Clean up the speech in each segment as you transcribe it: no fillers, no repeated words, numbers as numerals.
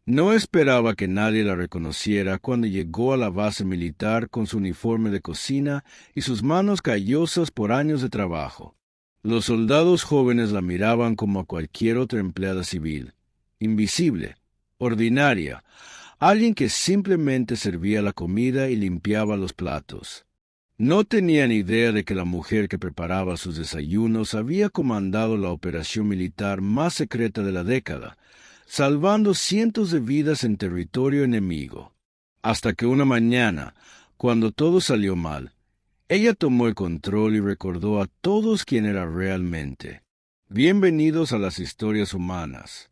No esperaba que nadie la reconociera cuando llegó a la base militar con su uniforme de cocina y sus manos callosas por años de trabajo. Los soldados jóvenes la miraban como a cualquier otra empleada civil, invisible, ordinaria, alguien que simplemente servía la comida y limpiaba los platos. No tenían idea de que la mujer que preparaba sus desayunos había comandado la operación militar más secreta de la década, salvando cientos de vidas en territorio enemigo. Hasta que una mañana, cuando todo salió mal, ella tomó el control y recordó a todos quién era realmente. Bienvenidos a las historias humanas.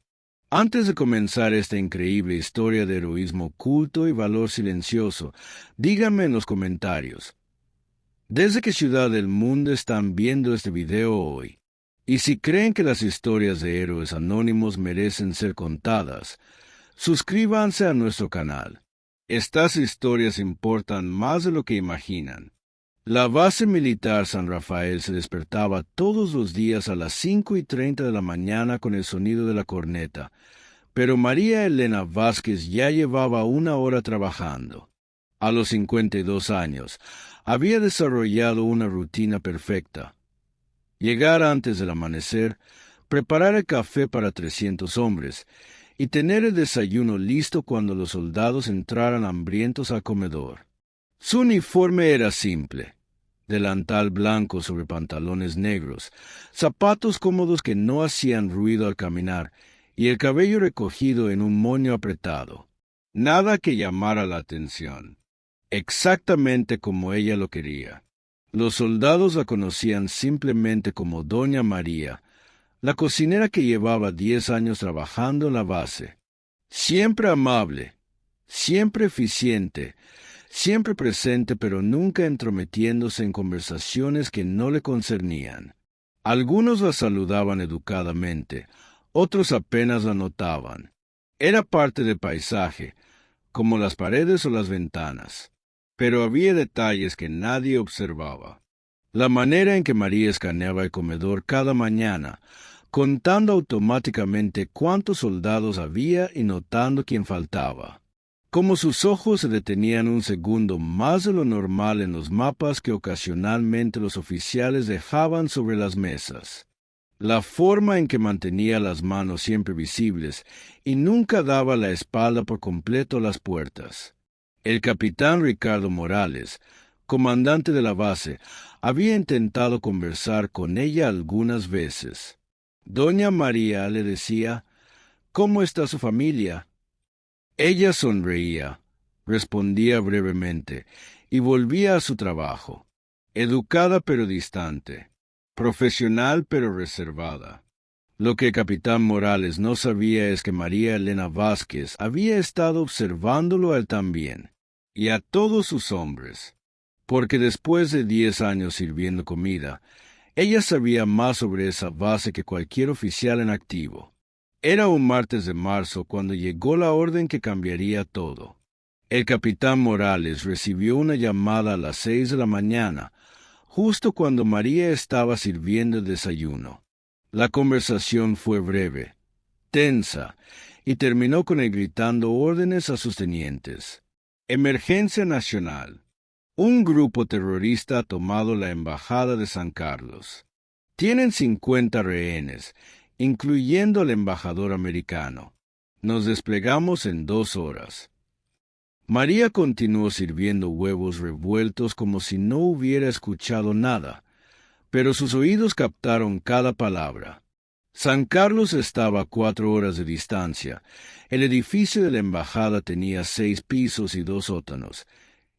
Antes de comenzar esta increíble historia de heroísmo oculto y valor silencioso, díganme en los comentarios, ¿desde qué ciudad del mundo están viendo este video hoy? Y si creen que las historias de héroes anónimos merecen ser contadas, suscríbanse a nuestro canal. Estas historias importan más de lo que imaginan. La base militar San Rafael se despertaba todos los días a las 5:30 de la mañana con el sonido de la corneta, pero María Elena Vázquez ya llevaba una hora trabajando. A los 52 años, había desarrollado una rutina perfecta. Llegar antes del amanecer, preparar el café para 300 hombres y tener el desayuno listo cuando los soldados entraran hambrientos al comedor. Su uniforme era simple: delantal blanco sobre pantalones negros, zapatos cómodos que no hacían ruido al caminar y el cabello recogido en un moño apretado. Nada que llamara la atención. Exactamente como ella lo quería. Los soldados la conocían simplemente como Doña María, la cocinera que llevaba 10 años trabajando en la base. Siempre amable, siempre eficiente, siempre presente, pero nunca entrometiéndose en conversaciones que no le concernían. Algunos la saludaban educadamente, otros apenas la notaban. Era parte del paisaje, como las paredes o las ventanas. Pero había detalles que nadie observaba. La manera en que María escaneaba el comedor cada mañana, contando automáticamente cuántos soldados había y notando quién faltaba. Como sus ojos se detenían un segundo más de lo normal en los mapas que ocasionalmente los oficiales dejaban sobre las mesas. La forma en que mantenía las manos siempre visibles y nunca daba la espalda por completo a las puertas. El capitán Ricardo Morales, comandante de la base, había intentado conversar con ella algunas veces. Doña María le decía, «¿Cómo está su familia?». Ella sonreía, respondía brevemente y volvía a su trabajo. Educada pero distante, profesional pero reservada. Lo que el capitán Morales no sabía es que María Elena Vázquez había estado observándolo a él también, y a todos sus hombres, porque después de 10 años sirviendo comida, ella sabía más sobre esa base que cualquier oficial en activo. Era un martes de marzo cuando llegó la orden que cambiaría todo. El capitán Morales recibió una llamada a las 6 de la mañana, justo cuando María estaba sirviendo el desayuno. La conversación fue breve, tensa, y terminó con él gritando órdenes a sus tenientes. Emergencia nacional. Un grupo terrorista ha tomado la embajada de San Carlos. Tienen 50 rehenes, incluyendo al embajador americano. Nos desplegamos en 2 horas. María continuó sirviendo huevos revueltos como si no hubiera escuchado nada, pero sus oídos captaron cada palabra. San Carlos estaba a 4 horas de distancia. El edificio de la embajada tenía 6 pisos y 2 sótanos,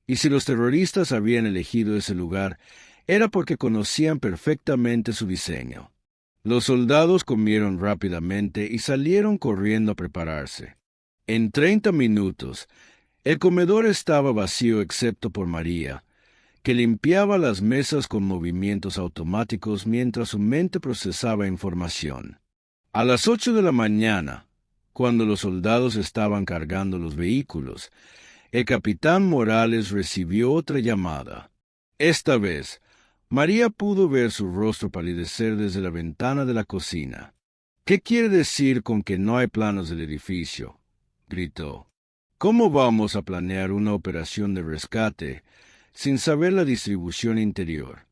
y si los terroristas habían elegido ese lugar, era porque conocían perfectamente su diseño. Los soldados comieron rápidamente y salieron corriendo a prepararse. En 30 minutos, el comedor estaba vacío excepto por María, que limpiaba las mesas con movimientos automáticos mientras su mente procesaba información. A las 8 de la mañana, cuando los soldados estaban cargando los vehículos, el capitán Morales recibió otra llamada. Esta vez, María pudo ver su rostro palidecer desde la ventana de la cocina. «¿Qué quiere decir con que no hay planos del edificio?», gritó. ¿Cómo vamos a planear una operación de rescate sin saber la distribución interior?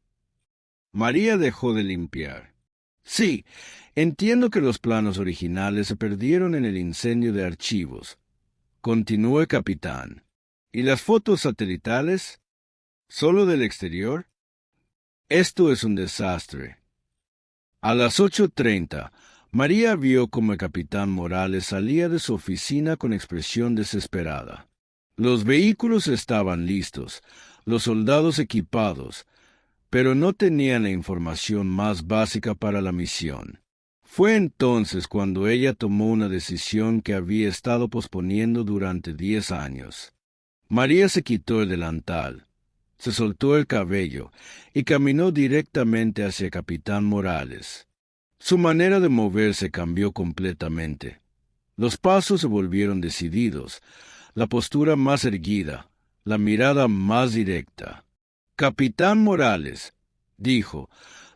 María dejó de limpiar. Sí, entiendo que los planos originales se perdieron en el incendio de archivos. Continuó el capitán. ¿Y las fotos satelitales? ¿Solo del exterior? Esto es un desastre. A las 8:30, María vio como el capitán Morales salía de su oficina con expresión desesperada. Los vehículos estaban listos, los soldados equipados, pero no tenían la información más básica para la misión. Fue entonces cuando ella tomó una decisión que había estado posponiendo durante 10 años. María se quitó el delantal, se soltó el cabello y caminó directamente hacia el capitán Morales. Su manera de moverse cambió completamente. Los pasos se volvieron decididos, la postura más erguida, la mirada más directa. «Capitán Morales», dijo,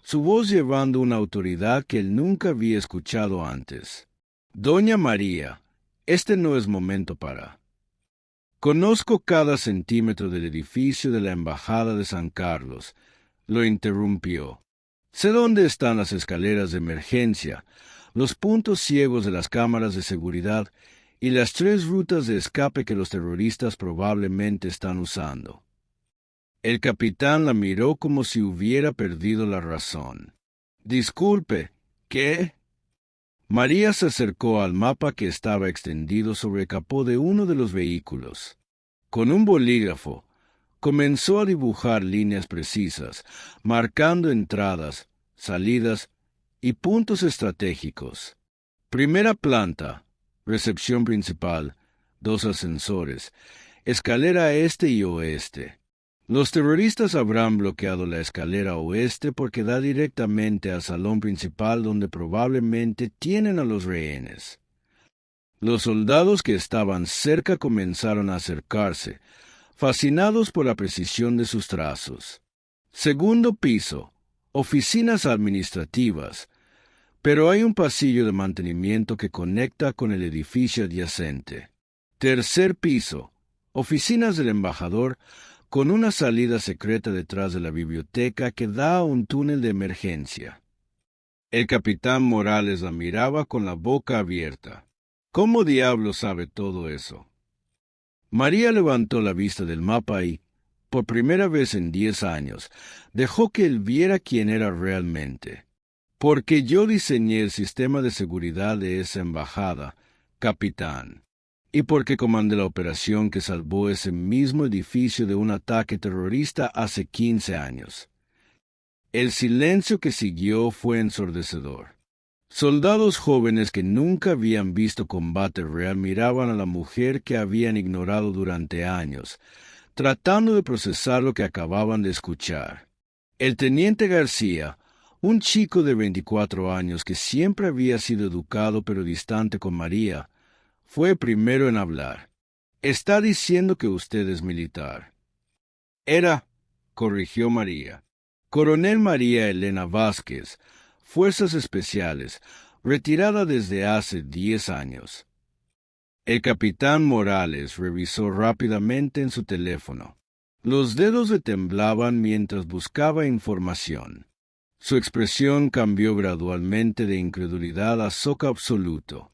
su voz llevando una autoridad que él nunca había escuchado antes. «Doña María, este no es momento para...» «Conozco cada centímetro del edificio de la Embajada de San Carlos», lo interrumpió. «Sé dónde están las escaleras de emergencia, los puntos ciegos de las cámaras de seguridad y las 3 rutas de escape que los terroristas probablemente están usando». El capitán la miró como si hubiera perdido la razón. «Disculpe, ¿qué?» María se acercó al mapa que estaba extendido sobre el capó de uno de los vehículos. Con un bolígrafo, comenzó a dibujar líneas precisas, marcando entradas, salidas y puntos estratégicos. Primera planta, recepción principal, 2 ascensores, escalera este y oeste. Los terroristas habrán bloqueado la escalera oeste porque da directamente al salón principal donde probablemente tienen a los rehenes. Los soldados que estaban cerca comenzaron a acercarse, fascinados por la precisión de sus trazos. Segundo piso, oficinas administrativas, pero hay un pasillo de mantenimiento que conecta con el edificio adyacente. Tercer piso, oficinas del embajador, con una salida secreta detrás de la biblioteca que da a un túnel de emergencia. El capitán Morales la miraba con la boca abierta. ¿Cómo diablos sabe todo eso? María levantó la vista del mapa y, por primera vez en 10 años, dejó que él viera quién era realmente. «Porque yo diseñé el sistema de seguridad de esa embajada, capitán. Y porque comandé la operación que salvó ese mismo edificio de un ataque terrorista hace 15 años. El silencio que siguió fue ensordecedor. Soldados jóvenes que nunca habían visto combate real miraban a la mujer que habían ignorado durante años, tratando de procesar lo que acababan de escuchar. El teniente García, un chico de 24 años que siempre había sido educado pero distante con María, fue primero en hablar. «Está diciendo que usted es militar». «Era», corrigió María. «Coronel María Elena Vázquez, Fuerzas Especiales, retirada desde hace 10 años». El capitán Morales revisó rápidamente en su teléfono. Los dedos le temblaban mientras buscaba información. Su expresión cambió gradualmente de incredulidad a shock absoluto.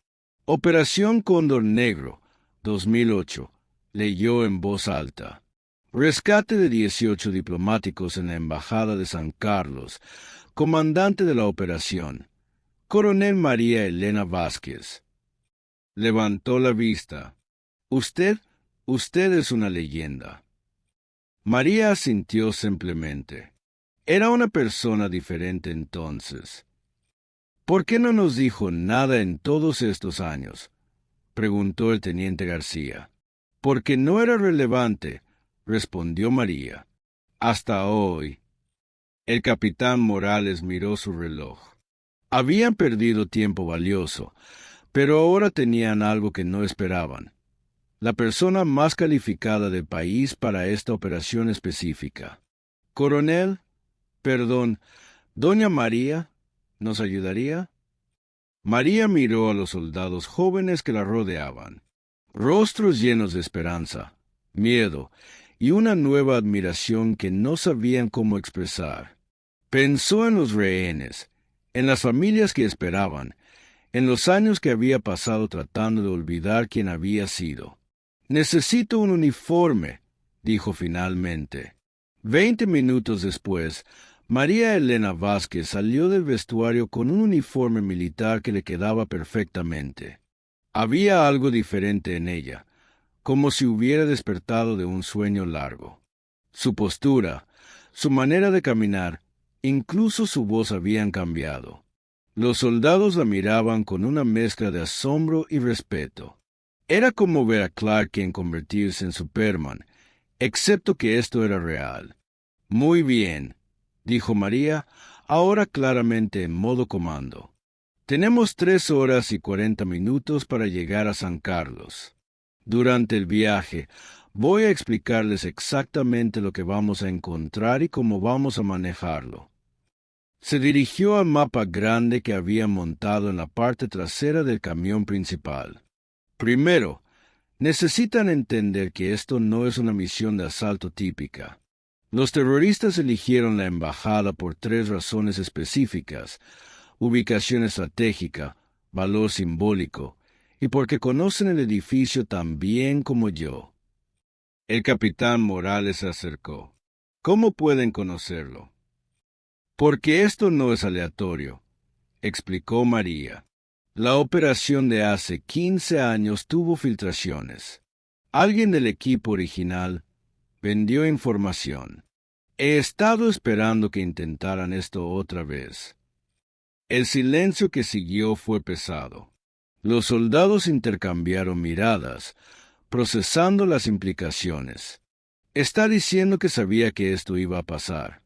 «Operación Cóndor Negro, 2008», leyó en voz alta. «Rescate de 18 diplomáticos en la Embajada de San Carlos. Comandante de la operación, Coronel María Elena Vázquez». Levantó la vista. Usted es una leyenda». María asintió simplemente. Era una persona diferente entonces. «¿Por qué no nos dijo nada en todos estos años?», preguntó el teniente García. «Porque no era relevante», respondió María. «Hasta hoy». El capitán Morales miró su reloj. Habían perdido tiempo valioso, pero ahora tenían algo que no esperaban. La persona más calificada del país para esta operación específica. «Coronel, perdón, doña María, ¿nos ayudaría?». María miró a los soldados jóvenes que la rodeaban. rostros llenos de esperanza, miedo y una nueva admiración que no sabían cómo expresar. Pensó en los rehenes, en las familias que esperaban, en los años que había pasado tratando de olvidar quién había sido. «Necesito un uniforme», dijo finalmente. 20 minutos después, María Elena Vázquez salió del vestuario con un uniforme militar que le quedaba perfectamente. Había algo diferente en ella, como si hubiera despertado de un sueño largo. Su postura, su manera de caminar, incluso su voz habían cambiado. Los soldados la miraban con una mezcla de asombro y respeto. Era como ver a Clark Kent convertirse en Superman, excepto que esto era real. «Muy bien», dijo María, ahora claramente en modo comando. «Tenemos 3 horas y 40 minutos para llegar a San Carlos. Durante el viaje, voy a explicarles exactamente lo que vamos a encontrar y cómo vamos a manejarlo». Se dirigió al mapa grande que había montado en la parte trasera del camión principal. «Primero, necesitan entender que esto no es una misión de asalto típica. Los terroristas eligieron la embajada por 3 razones específicas: ubicación estratégica, valor simbólico, y porque conocen el edificio tan bien como yo». El capitán Morales se acercó. «¿Cómo pueden conocerlo?» «Porque esto no es aleatorio», explicó María. «La operación de hace 15 años tuvo filtraciones. Alguien del equipo original vendió información. He estado esperando que intentaran esto otra vez». El silencio que siguió fue pesado. Los soldados intercambiaron miradas, procesando las implicaciones. «¿Está diciendo que sabía que esto iba a pasar?»,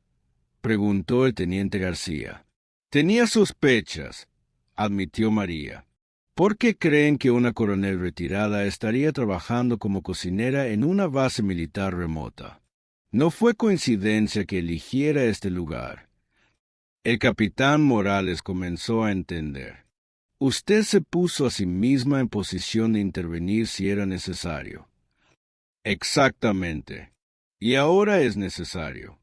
preguntó el teniente García. «Tenía sospechas», admitió María. «¿Por qué creen que una coronel retirada estaría trabajando como cocinera en una base militar remota? No fue coincidencia que eligiera este lugar». El capitán Morales comenzó a entender. «Usted se puso a sí misma en posición de intervenir si era necesario». «Exactamente. Y ahora es necesario».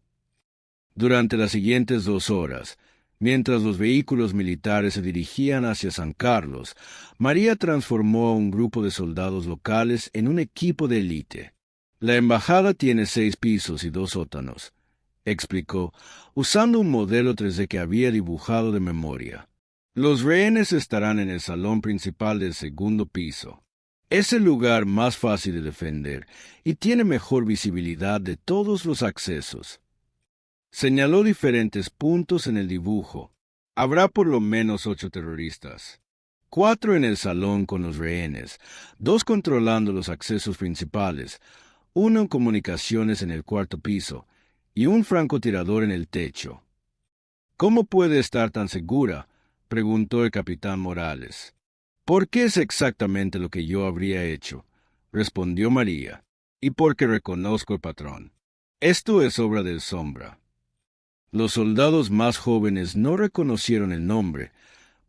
Durante las siguientes 2 horas, mientras los vehículos militares se dirigían hacia San Carlos, María transformó a un grupo de soldados locales en un equipo de élite. «La embajada tiene 6 pisos y 2 sótanos», explicó, usando un modelo 3D que había dibujado de memoria. «Los rehenes estarán en el salón principal del 2º piso. Es el lugar más fácil de defender y tiene mejor visibilidad de todos los accesos». Señaló diferentes puntos en el dibujo. «Habrá por lo menos 8 terroristas. 4 en el salón con los rehenes, 2 controlando los accesos principales, 1 en comunicaciones en el 4º piso, y un francotirador en el techo». «¿Cómo puede estar tan segura?», preguntó el capitán Morales. «Porque es exactamente lo que yo habría hecho», respondió María, «y porque reconozco el patrón. Esto es obra del Sombra». Los soldados más jóvenes no reconocieron el nombre,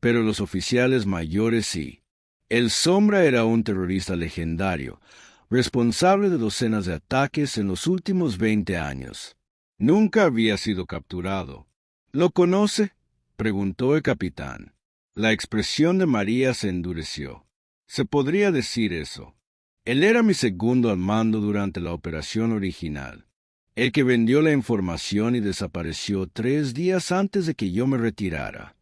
pero los oficiales mayores sí. El Sombra era un terrorista legendario, responsable de docenas de ataques en los últimos 20 años. Nunca había sido capturado. «¿Lo conoce?», preguntó el capitán. La expresión de María se endureció. «Se podría decir eso. Él era mi segundo al mando durante la operación original, el que vendió la información y desapareció 3 días antes de que yo me retirara».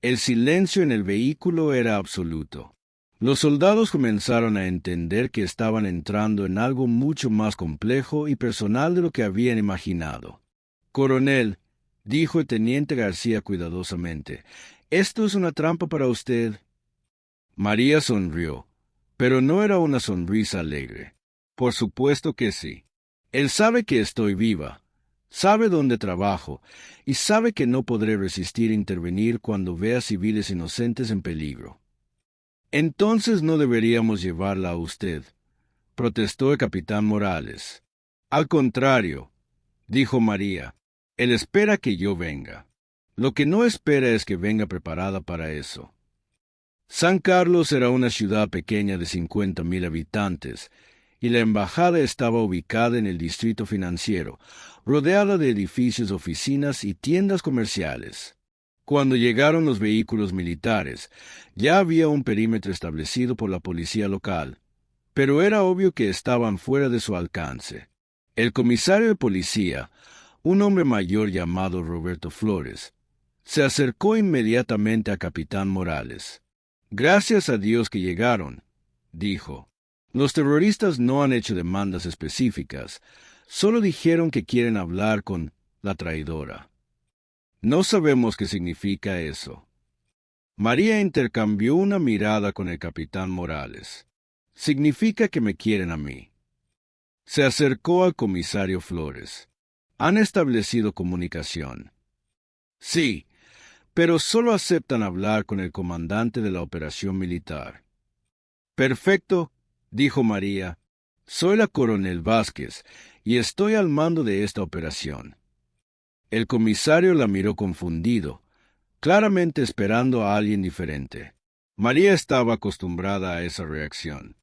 El silencio en el vehículo era absoluto. Los soldados comenzaron a entender que estaban entrando en algo mucho más complejo y personal de lo que habían imaginado. «Coronel», dijo el teniente García cuidadosamente, «¿esto es una trampa para usted?». María sonrió, pero no era una sonrisa alegre. «Por supuesto que sí. Él sabe que estoy viva, sabe dónde trabajo, y sabe que no podré resistir intervenir cuando vea civiles inocentes en peligro». «Entonces no deberíamos llevarla a usted», protestó el capitán Morales. «Al contrario», dijo María, «él espera que yo venga. Lo que no espera es que venga preparada para eso». San Carlos era una ciudad pequeña de 50,000 habitantes, y la embajada estaba ubicada en el distrito financiero, rodeada de edificios, oficinas y tiendas comerciales. Cuando llegaron los vehículos militares, ya había un perímetro establecido por la policía local, pero era obvio que estaban fuera de su alcance. El comisario de policía, un hombre mayor llamado Roberto Flores, se acercó inmediatamente a Capitán Morales. «Gracias a Dios que llegaron», dijo. «Los terroristas no han hecho demandas específicas, solo dijeron que quieren hablar con la traidora. No sabemos qué significa eso». María intercambió una mirada con el capitán Morales. «Significa que me quieren a mí». Se acercó al comisario Flores. «¿Han establecido comunicación?» «Sí, pero solo aceptan hablar con el comandante de la operación militar». «Perfecto», dijo María. «Soy la coronel Vázquez y estoy al mando de esta operación». El comisario la miró confundido, claramente esperando a alguien diferente. María estaba acostumbrada a esa reacción.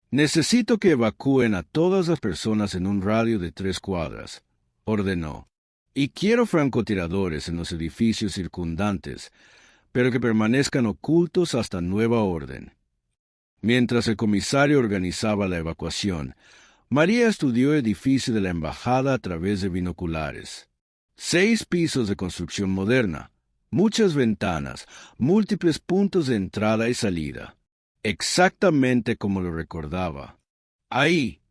«Necesito que evacúen a todas las personas en un radio de 3 cuadras», ordenó. «Y quiero francotiradores en los edificios circundantes, pero que permanezcan ocultos hasta nueva orden». Mientras el comisario organizaba la evacuación, María estudió el edificio de la embajada a través de binoculares. 6 pisos de construcción moderna, muchas ventanas, múltiples puntos de entrada y salida. Exactamente como lo recordaba. «Ahí»,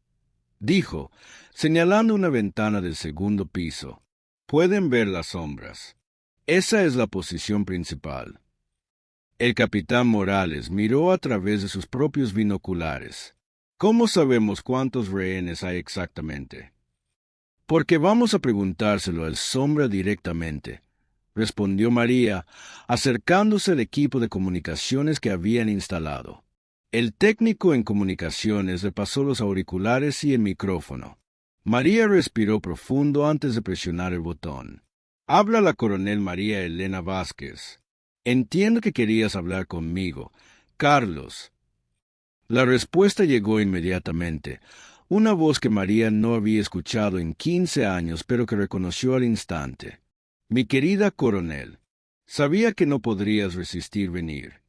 dijo, señalando una ventana del segundo piso. «Pueden ver las sombras. Esa es la posición principal». El capitán Morales miró a través de sus propios binoculares. «¿Cómo sabemos cuántos rehenes hay exactamente?» «Porque vamos a preguntárselo al Sombra directamente», respondió María, acercándose al equipo de comunicaciones que habían instalado. El técnico en comunicaciones le pasó los auriculares y el micrófono. María respiró profundo antes de presionar el botón. «Habla la coronel María Elena Vázquez. Entiendo que querías hablar conmigo. Carlos». La respuesta llegó inmediatamente. Una voz que María no había escuchado en 15 años, pero que reconoció al instante. «Mi querida coronel, sabía que no podrías resistir venir».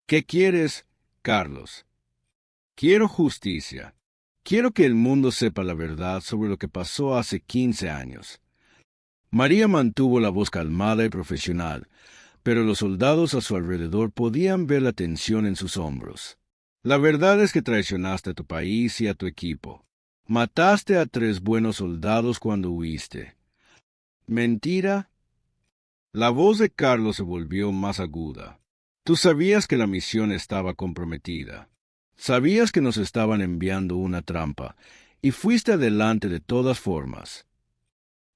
«¿Qué quieres, Carlos?» «Quiero justicia. Quiero que el mundo sepa la verdad sobre lo que pasó hace 15 años». María mantuvo la voz calmada y profesional, pero los soldados a su alrededor podían ver la tensión en sus hombros. «La verdad es que traicionaste a tu país y a tu equipo. Mataste a 3 buenos soldados cuando huiste». «¿Mentira?» La voz de Carlos se volvió más aguda. «Tú sabías que la misión estaba comprometida. Sabías que nos estaban enviando una trampa, y fuiste adelante de todas formas».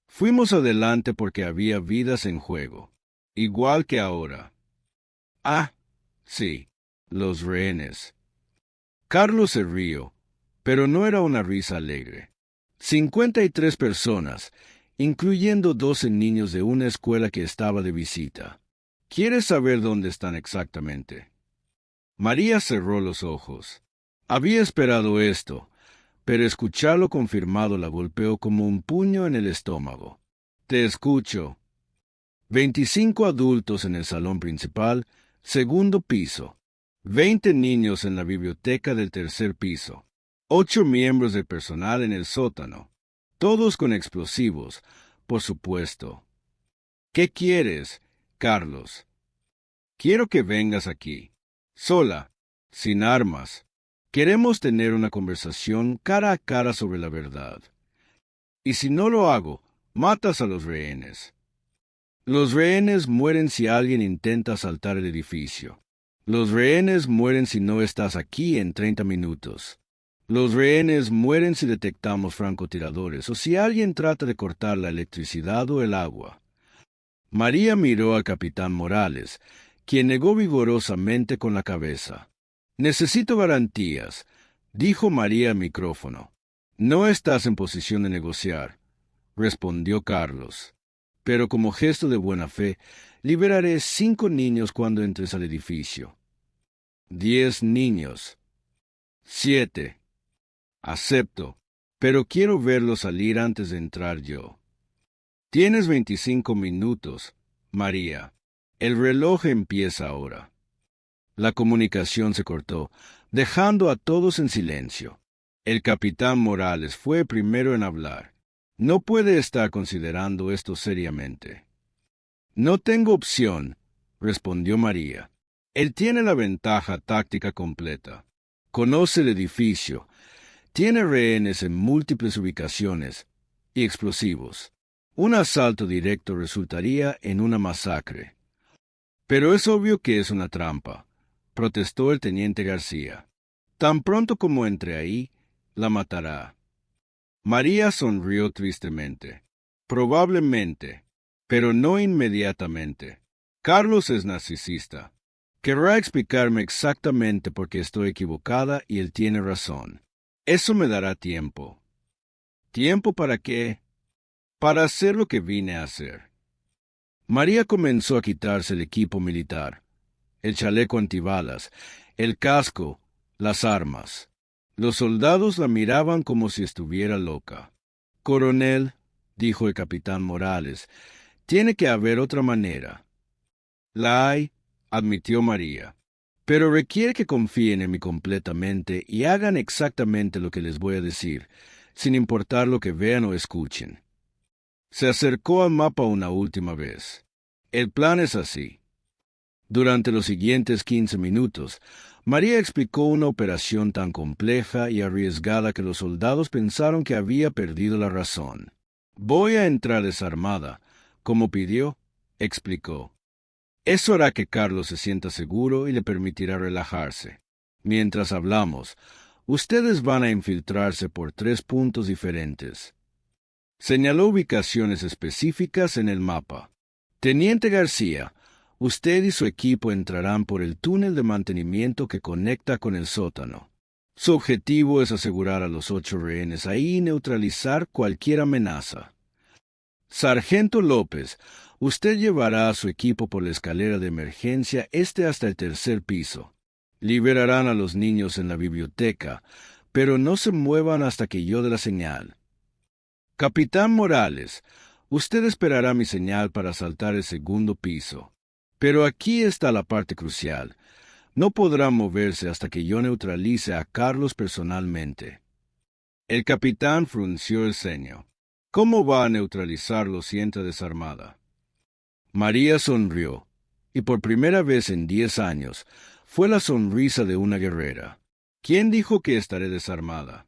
«Fuimos adelante porque había vidas en juego, igual que ahora». «Ah, sí, los rehenes». Carlos se rió, pero no era una risa alegre. 53 personas, incluyendo 12 niños de una escuela que estaba de visita. ¿Quieres saber dónde están exactamente? María cerró los ojos. Había esperado esto, pero escucharlo confirmado la golpeó como un puño en el estómago. «Te escucho». 25 adultos en el salón principal, segundo piso. 20 niños en la biblioteca del tercer piso. 8 miembros del personal en el sótano. Todos con explosivos, por supuesto. «¿Qué quieres, Carlos?» «Quiero que vengas aquí. Sola, sin armas. Queremos tener una conversación cara a cara sobre la verdad. Y si no lo hago, matas a los rehenes». «Los rehenes mueren si alguien intenta asaltar el edificio. Los rehenes mueren si no estás aquí en 30 minutos. Los rehenes mueren si detectamos francotiradores o si alguien trata de cortar la electricidad o el agua». María miró al capitán Morales, quien negó vigorosamente con la cabeza. «Necesito garantías», dijo María al micrófono. «No estás en posición de negociar», respondió Carlos. «Pero como gesto de buena fe, liberaré 5 niños cuando entres al edificio». 10 niños. 7. Acepto, pero quiero verlo salir antes de entrar yo. Tienes 25 minutos, María. El reloj empieza ahora. La comunicación se cortó, dejando a todos en silencio. El capitán Morales fue el primero en hablar. No puede estar considerando esto seriamente. No tengo opción, respondió María. Él tiene la ventaja táctica completa. Conoce el edificio. Tiene rehenes en múltiples ubicaciones y explosivos. Un asalto directo resultaría en una masacre. Pero es obvio que es una trampa, protestó el teniente García. Tan pronto como entre ahí, la matará. María sonrió tristemente. Probablemente, pero no inmediatamente. Carlos es narcisista. Querrá explicarme exactamente por qué estoy equivocada y él tiene razón. Eso me dará tiempo. ¿Tiempo para qué? Para hacer lo que vine a hacer. María comenzó a quitarse el equipo militar, el chaleco antibalas, el casco, las armas. Los soldados la miraban como si estuviera loca. Coronel, dijo el capitán Morales, tiene que haber otra manera. La hay, admitió María, pero requiere que confíen en mí completamente y hagan exactamente lo que les voy a decir, sin importar lo que vean o escuchen. Se acercó al mapa una última vez. El plan es así. Durante los siguientes 15 minutos, María explicó una operación tan compleja y arriesgada que los soldados pensaron que había perdido la razón. Voy a entrar desarmada, como pidió, explicó. Eso hará que Carlos se sienta seguro y le permitirá relajarse. Mientras hablamos, ustedes van a infiltrarse por 3 puntos diferentes. Señaló ubicaciones específicas en el mapa. Teniente García, usted y su equipo entrarán por el túnel de mantenimiento que conecta con el sótano. Su objetivo es asegurar a los 8 rehenes ahí y neutralizar cualquier amenaza. Sargento López, usted llevará a su equipo por la escalera de emergencia hasta el 3er piso. Liberarán a los niños en la biblioteca, pero no se muevan hasta que yo dé la señal. Capitán Morales, usted esperará mi señal para saltar el 2.º piso. Pero aquí está la parte crucial. No podrá moverse hasta que yo neutralice a Carlos personalmente. El capitán frunció el ceño. ¿Cómo va a neutralizarlo si entra desarmada? María sonrió, y por primera vez en 10 años, fue la sonrisa de una guerrera. ¿Quién dijo que estaré desarmada?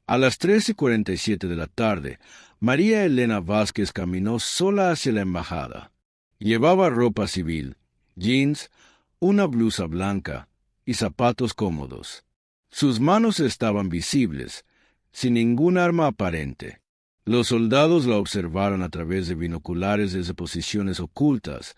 A las 3:47 de la tarde, María Elena Vázquez caminó sola hacia la embajada. Llevaba ropa civil, jeans, una blusa blanca y zapatos cómodos. Sus manos estaban visibles, sin ningún arma aparente. Los soldados la observaron a través de binoculares desde posiciones ocultas,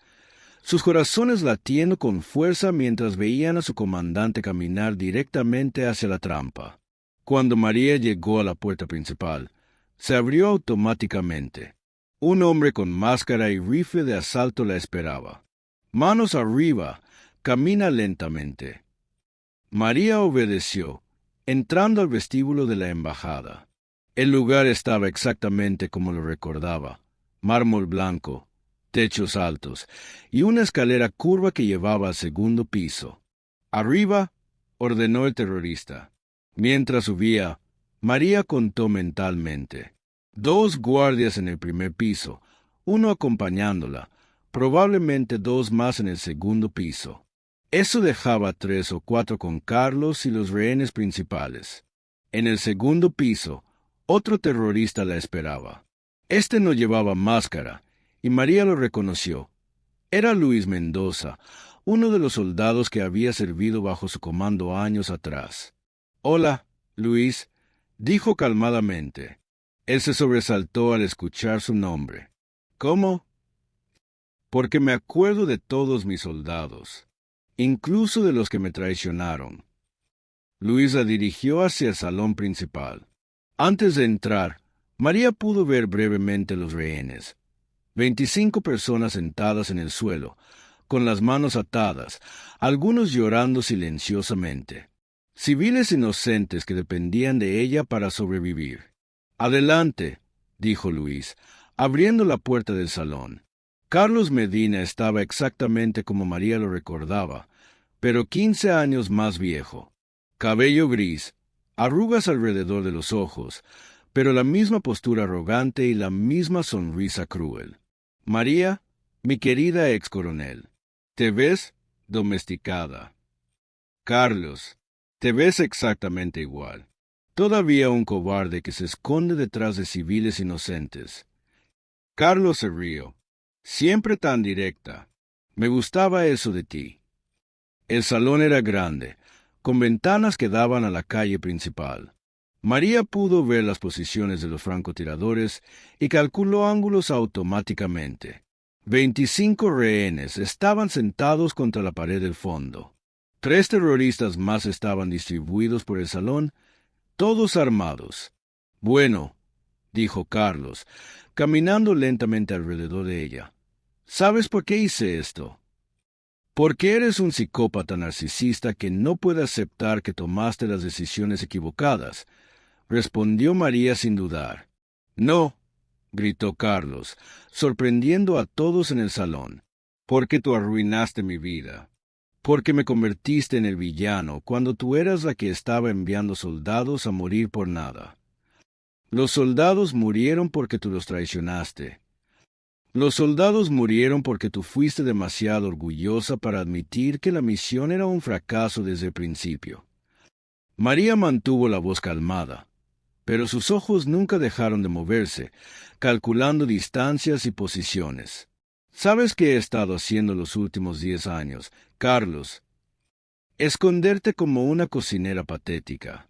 sus corazones latiendo con fuerza mientras veían a su comandante caminar directamente hacia la trampa. Cuando María llegó a la puerta principal, se abrió automáticamente. Un hombre con máscara y rifle de asalto la esperaba. Manos arriba, camina lentamente. María obedeció, entrando al vestíbulo de la embajada. El lugar estaba exactamente como lo recordaba: mármol blanco, techos altos y una escalera curva que llevaba al 2.º piso. Arriba, ordenó el terrorista. Mientras subía, María contó mentalmente: 2 guardias en el 1er piso, uno acompañándola, probablemente 2 más en el 2.º piso. Eso dejaba 3 o 4 con Carlos y los rehenes principales. En el 2.º piso, otro terrorista la esperaba. Este no llevaba máscara, y María lo reconoció. Era Luis Mendoza, uno de los soldados que había servido bajo su comando años atrás. «Hola, Luis», dijo calmadamente. Él se sobresaltó al escuchar su nombre. «¿Cómo?» «Porque me acuerdo de todos mis soldados, incluso de los que me traicionaron». Luis la dirigió hacia el salón principal. Antes de entrar, María pudo ver brevemente los rehenes. 25 personas sentadas en el suelo, con las manos atadas, algunos llorando silenciosamente. Civiles inocentes que dependían de ella para sobrevivir. «Adelante», dijo Luis, abriendo la puerta del salón. Carlos Medina estaba exactamente como María lo recordaba, pero 15 años más viejo. Cabello gris, arrugas alrededor de los ojos, pero la misma postura arrogante y la misma sonrisa cruel. «María, mi querida ex coronel, te ves domesticada. Carlos, te ves exactamente igual. Todavía un cobarde que se esconde detrás de civiles inocentes». Carlos se rió. «Siempre tan directa. Me gustaba eso de ti». El salón era grande, con ventanas que daban a la calle principal. María pudo ver las posiciones de los francotiradores y calculó ángulos automáticamente. 25 rehenes estaban sentados contra la pared del fondo. 3 terroristas más estaban distribuidos por el salón, todos armados. «Bueno», dijo Carlos, caminando lentamente alrededor de ella. «¿Sabes por qué hice esto? Porque eres un psicópata narcisista que no puede aceptar que tomaste las decisiones equivocadas», respondió María sin dudar. «No», gritó Carlos, sorprendiendo a todos en el salón, «porque tú arruinaste mi vida. Porque me convertiste en el villano cuando tú eras la que estaba enviando soldados a morir por nada. Los soldados murieron porque tú los traicionaste. Los soldados murieron porque tú fuiste demasiado orgullosa para admitir que la misión era un fracaso desde el principio». María mantuvo la voz calmada, pero sus ojos nunca dejaron de moverse, calculando distancias y posiciones. «¿Sabes qué he estado haciendo los últimos 10 años, Carlos? Esconderte como una cocinera patética,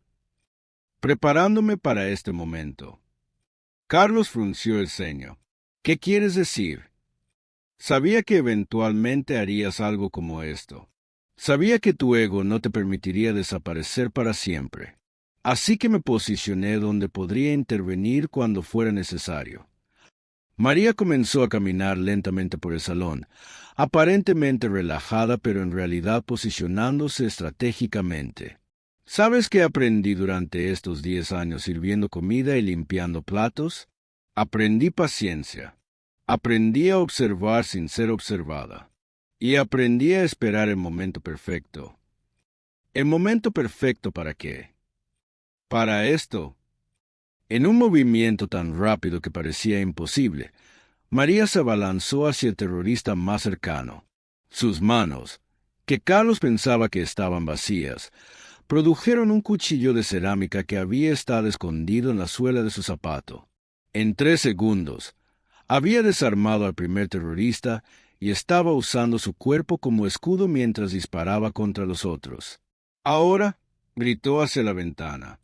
preparándome para este momento». Carlos frunció el ceño. «¿Qué quieres decir?» «Sabía que eventualmente harías algo como esto. Sabía que tu ego no te permitiría desaparecer para siempre. Así que me posicioné donde podría intervenir cuando fuera necesario». María comenzó a caminar lentamente por el salón, aparentemente relajada, pero en realidad posicionándose estratégicamente. «¿Sabes qué aprendí durante estos 10 años sirviendo comida y limpiando platos? Aprendí paciencia. Aprendí a observar sin ser observada. Y aprendí a esperar el momento perfecto». «¿El momento perfecto para qué?» «Para esto». En un movimiento tan rápido que parecía imposible, María se abalanzó hacia el terrorista más cercano. Sus manos, que Carlos pensaba que estaban vacías, produjeron un cuchillo de cerámica que había estado escondido en la suela de su zapato. En 3 segundos, había desarmado al primer terrorista y estaba usando su cuerpo como escudo mientras disparaba contra los otros. «Ahora», gritó hacia la ventana.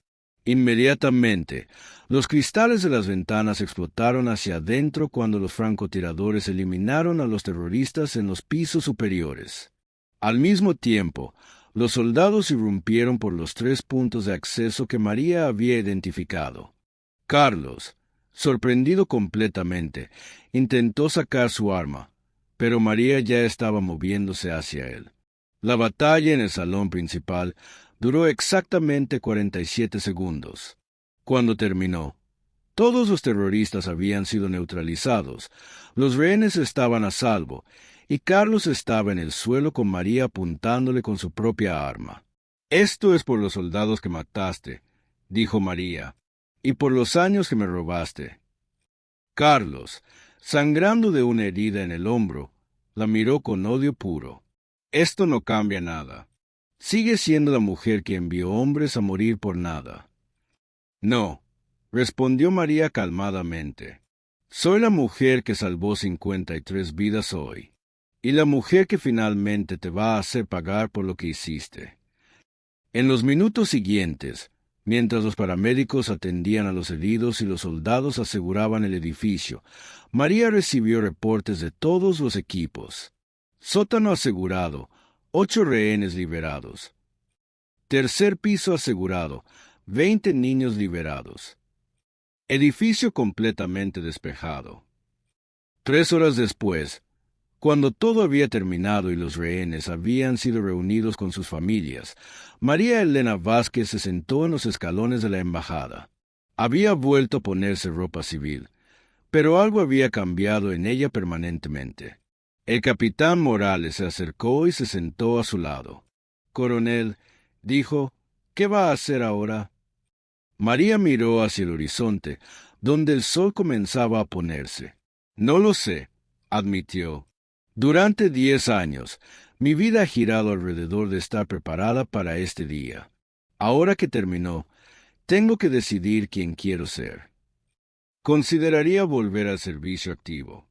Inmediatamente, los cristales de las ventanas explotaron hacia adentro cuando los francotiradores eliminaron a los terroristas en los pisos superiores. Al mismo tiempo, los soldados irrumpieron por los 3 puntos de acceso que María había identificado. Carlos, sorprendido completamente, intentó sacar su arma, pero María ya estaba moviéndose hacia él. La batalla en el salón principal duró exactamente 47 segundos. Cuando terminó, todos los terroristas habían sido neutralizados, los rehenes estaban a salvo, y Carlos estaba en el suelo con María apuntándole con su propia arma. «Esto es por los soldados que mataste», dijo María, «y por los años que me robaste». Carlos, sangrando de una herida en el hombro, la miró con odio puro. «Esto no cambia nada. Sigue siendo la mujer que envió hombres a morir por nada». «No», respondió María calmadamente. «Soy la mujer que salvó 53 vidas hoy, y la mujer que finalmente te va a hacer pagar por lo que hiciste». En los minutos siguientes, mientras los paramédicos atendían a los heridos y los soldados aseguraban el edificio, María recibió reportes de todos los equipos. Sótano asegurado, 8 rehenes liberados. Tercer piso asegurado, 20 niños liberados. Edificio completamente despejado. 3 horas después, Cuando todo había terminado y los rehenes habían sido reunidos con sus familias, María Elena Vázquez se sentó en los escalones de la embajada. Había vuelto a ponerse ropa civil, pero algo había cambiado en ella permanentemente. El capitán Morales se acercó y se sentó a su lado. «Coronel», dijo, «¿qué va a hacer ahora?» María miró hacia el horizonte, donde el sol comenzaba a ponerse. «No lo sé», admitió. «Durante 10 años, mi vida ha girado alrededor de estar preparada para este día. Ahora que terminó, tengo que decidir quién quiero ser. Consideraría volver al servicio activo».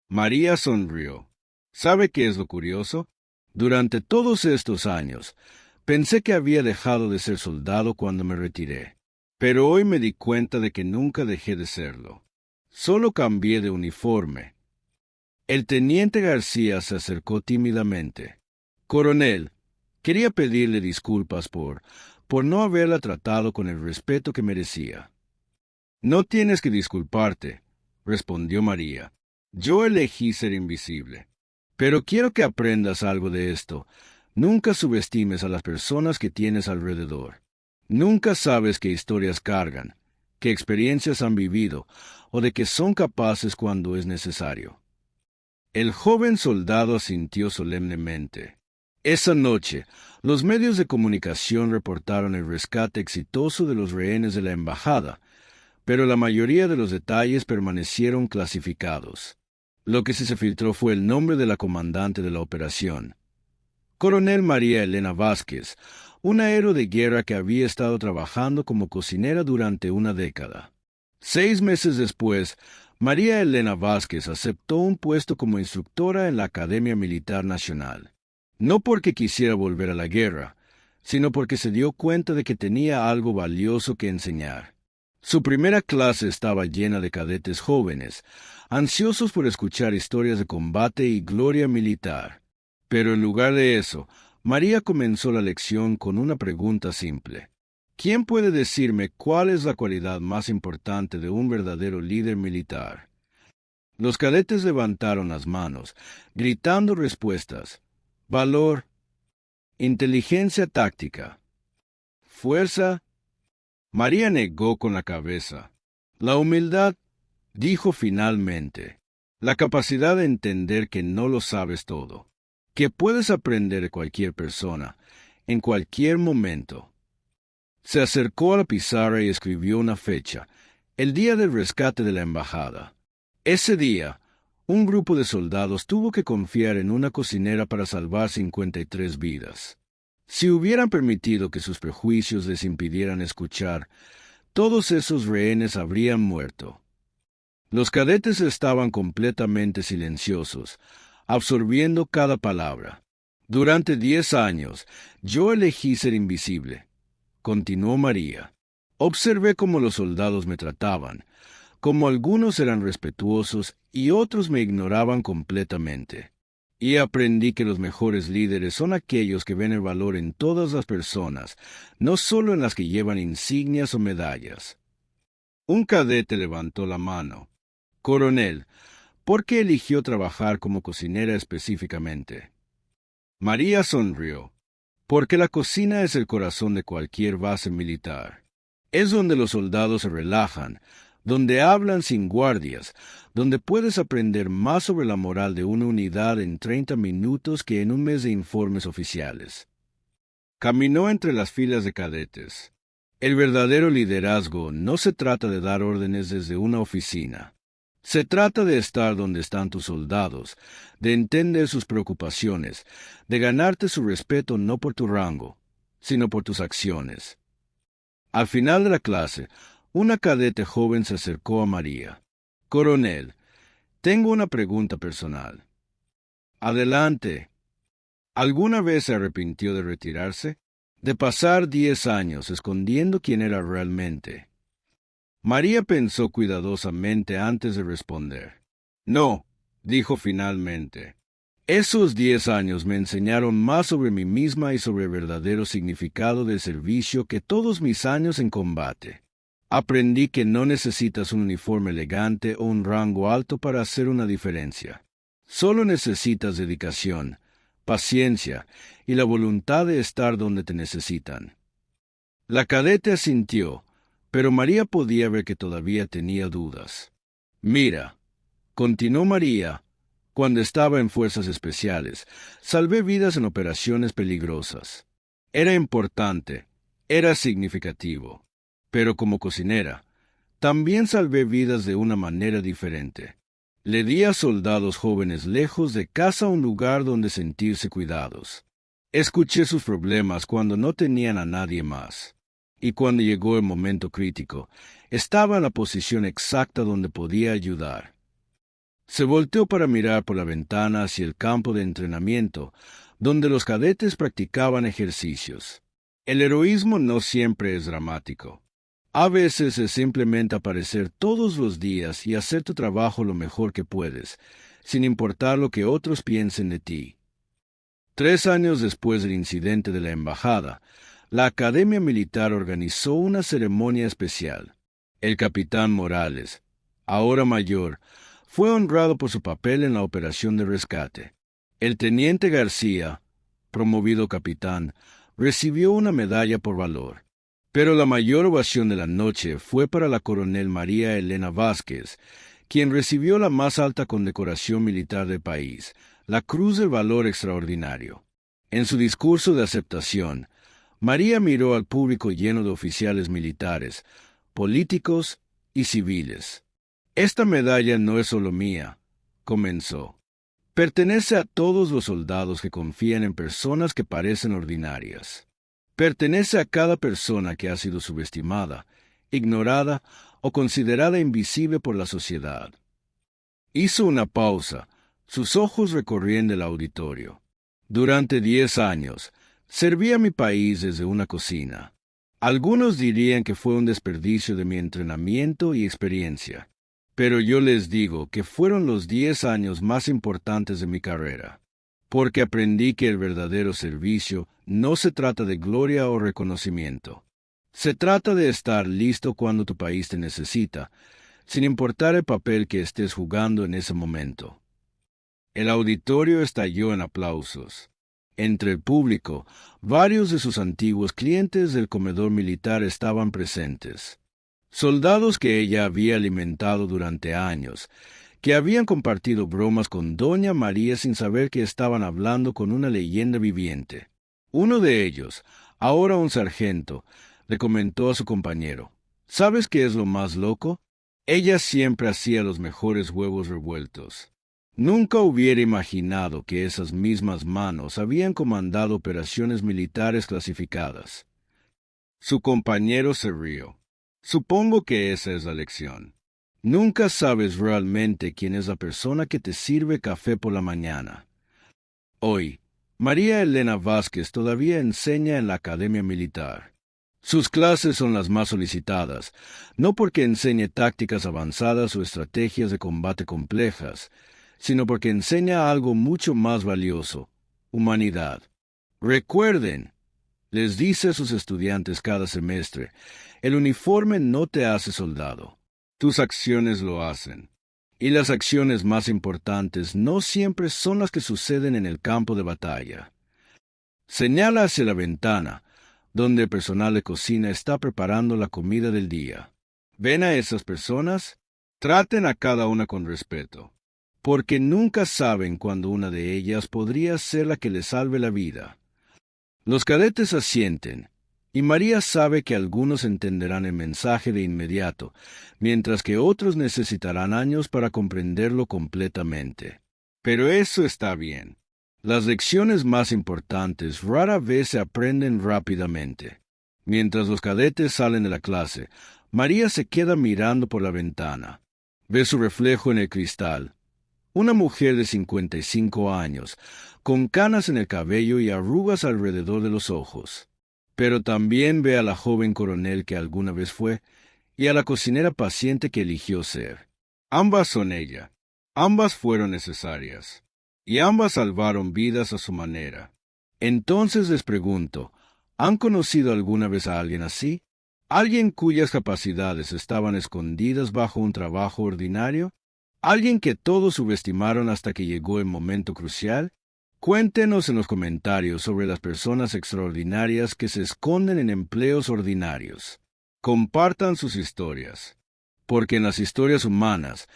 María sonrió. ¿Sabe qué es lo curioso? Durante todos estos años, pensé que había dejado de ser soldado cuando me retiré, pero hoy me di cuenta de que nunca dejé de serlo. Solo cambié de uniforme. El teniente García se acercó tímidamente. «Coronel, quería pedirle disculpas por no haberla tratado con el respeto que merecía». «No tienes que disculparte», respondió María. «Yo elegí ser invisible. Pero quiero que aprendas algo de esto. Nunca subestimes a las personas que tienes alrededor. Nunca sabes qué historias cargan, qué experiencias han vivido, o de qué son capaces cuando es necesario». El joven soldado asintió solemnemente. Esa noche, los medios de comunicación reportaron el rescate exitoso de los rehenes de la embajada, pero la mayoría de los detalles permanecieron clasificados. Lo que sí se filtró fue el nombre de la comandante de la operación. Coronel María Elena Vázquez, una héroe de guerra que había estado trabajando como cocinera durante una década. 6 meses después, María Elena Vázquez aceptó un puesto como instructora en la Academia Militar Nacional. No porque quisiera volver a la guerra, sino porque se dio cuenta de que tenía algo valioso que enseñar. Su primera clase estaba llena de cadetes jóvenes, ansiosos por escuchar historias de combate y gloria militar. Pero en lugar de eso, María comenzó la lección con una pregunta simple. ¿Quién puede decirme cuál es la cualidad más importante de un verdadero líder militar? Los cadetes levantaron las manos, gritando respuestas. Valor, inteligencia táctica, fuerza. María negó con la cabeza. La humildad, dijo finalmente. La capacidad de entender que no lo sabes todo, que puedes aprender de cualquier persona, en cualquier momento. Se acercó a la pizarra y escribió una fecha, el día del rescate de la embajada. Ese día, un grupo de soldados tuvo que confiar en una cocinera para salvar 53 vidas. Si hubieran permitido que sus prejuicios les impidieran escuchar, todos esos rehenes habrían muerto. Los cadetes estaban completamente silenciosos, absorbiendo cada palabra. Durante 10 años, yo elegí ser invisible. Continuó María. Observé cómo los soldados me trataban, cómo algunos eran respetuosos y otros me ignoraban completamente. Y aprendí que los mejores líderes son aquellos que ven el valor en todas las personas, no solo en las que llevan insignias o medallas. Un cadete levantó la mano. «Coronel, ¿por qué eligió trabajar como cocinera específicamente?» María sonrió. «Porque la cocina es el corazón de cualquier base militar. Es donde los soldados se relajan, donde hablan sin guardias, donde puedes aprender más sobre la moral de una unidad en 30 minutos que en un mes de informes oficiales». Caminó entre las filas de cadetes. El verdadero liderazgo no se trata de dar órdenes desde una oficina. Se trata de estar donde están tus soldados, de entender sus preocupaciones, de ganarte su respeto no por tu rango, sino por tus acciones. Al final de la clase, una cadete joven se acercó a María. «Coronel, tengo una pregunta personal». «Adelante». ¿Alguna vez se arrepintió de retirarse? ¿De pasar 10 años escondiendo quién era realmente? María pensó cuidadosamente antes de responder. «No», dijo finalmente. «Esos 10 años me enseñaron más sobre mí misma y sobre el verdadero significado del servicio que todos mis años en combate. Aprendí que no necesitas un uniforme elegante o un rango alto para hacer una diferencia. Solo necesitas dedicación, paciencia y la voluntad de estar donde te necesitan. La cadete asintió, pero María podía ver que todavía tenía dudas. Mira, continuó María, cuando estaba en fuerzas especiales, salvé vidas en operaciones peligrosas. Era importante, era significativo. Pero como cocinera, también salvé vidas de una manera diferente. Le di a soldados jóvenes lejos de casa un lugar donde sentirse cuidados. Escuché sus problemas cuando no tenían a nadie más. Y cuando llegó el momento crítico, estaba en la posición exacta donde podía ayudar. Se volteó para mirar por la ventana hacia el campo de entrenamiento, donde los cadetes practicaban ejercicios. El heroísmo no siempre es dramático. A veces es simplemente aparecer todos los días y hacer tu trabajo lo mejor que puedes, sin importar lo que otros piensen de ti. 3 años después del incidente de la embajada, la Academia Militar organizó una ceremonia especial. El capitán Morales, ahora mayor, fue honrado por su papel en la operación de rescate. El teniente García, promovido capitán, recibió una medalla por valor. Pero la mayor ovación de la noche fue para la coronel María Elena Vázquez, quien recibió la más alta condecoración militar del país, la Cruz del Valor Extraordinario. En su discurso de aceptación, María miró al público lleno de oficiales militares, políticos y civiles. Esta medalla no es solo mía, comenzó. Pertenece a todos los soldados que confían en personas que parecen ordinarias. Pertenece a cada persona que ha sido subestimada, ignorada o considerada invisible por la sociedad. Hizo una pausa, sus ojos recorriendo el auditorio. Durante 10 años, serví a mi país desde una cocina. Algunos dirían que fue un desperdicio de mi entrenamiento y experiencia, pero yo les digo que fueron los 10 años más importantes de mi carrera, porque aprendí que el verdadero servicio no se trata de gloria o reconocimiento. Se trata de estar listo cuando tu país te necesita, sin importar el papel que estés jugando en ese momento. El auditorio estalló en aplausos. Entre el público, varios de sus antiguos clientes del comedor militar estaban presentes. Soldados que ella había alimentado durante años, que habían compartido bromas con Doña María sin saber que estaban hablando con una leyenda viviente. Uno de ellos, ahora un sargento, le comentó a su compañero: ¿sabes qué es lo más loco? Ella siempre hacía los mejores huevos revueltos. Nunca hubiera imaginado que esas mismas manos habían comandado operaciones militares clasificadas. Su compañero se rió. Supongo que esa es la lección. Nunca sabes realmente quién es la persona que te sirve café por la mañana. Hoy, María Elena Vázquez todavía enseña en la Academia Militar. Sus clases son las más solicitadas, no porque enseñe tácticas avanzadas o estrategias de combate complejas, sino porque enseña algo mucho más valioso: humanidad. Recuerden, les dice a sus estudiantes cada semestre, el uniforme no te hace soldado. Tus acciones lo hacen. Y las acciones más importantes no siempre son las que suceden en el campo de batalla. Señala hacia la ventana, donde el personal de cocina está preparando la comida del día. ¿Ven a esas personas? Traten a cada una con respeto, porque nunca saben cuándo una de ellas podría ser la que les salve la vida. Los cadetes asienten, y María sabe que algunos entenderán el mensaje de inmediato, mientras que otros necesitarán años para comprenderlo completamente. Pero eso está bien. Las lecciones más importantes rara vez se aprenden rápidamente. Mientras los cadetes salen de la clase, María se queda mirando por la ventana. Ve su reflejo en el cristal. Una mujer de 55 años, con canas en el cabello y arrugas alrededor de los ojos. Pero también ve a la joven coronel que alguna vez fue, y a la cocinera paciente que eligió ser. Ambas son ella. Ambas fueron necesarias. Y ambas salvaron vidas a su manera. Entonces les pregunto, ¿han conocido alguna vez a alguien así? ¿Alguien cuyas capacidades estaban escondidas bajo un trabajo ordinario? ¿Alguien que todos subestimaron hasta que llegó el momento crucial? Cuéntenos en los comentarios sobre las personas extraordinarias que se esconden en empleos ordinarios. Compartan sus historias, porque en las historias humanas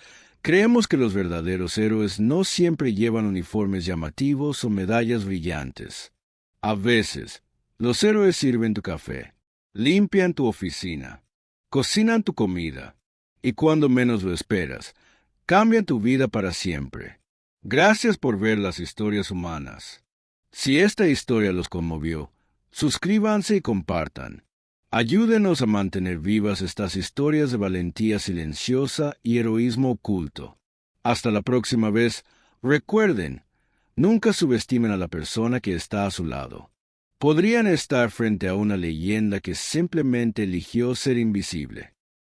creemos que los verdaderos héroes no siempre llevan uniformes llamativos o medallas brillantes. A veces, los héroes sirven tu café, limpian tu oficina, cocinan tu comida, y cuando menos lo esperas, cambian tu vida para siempre. Gracias por ver las historias humanas. Si esta historia los conmovió, suscríbanse y compartan. Ayúdenos a mantener vivas estas historias de valentía silenciosa y heroísmo oculto. Hasta la próxima vez, recuerden, nunca subestimen a la persona que está a su lado. Podrían estar frente a una leyenda que simplemente eligió ser invisible.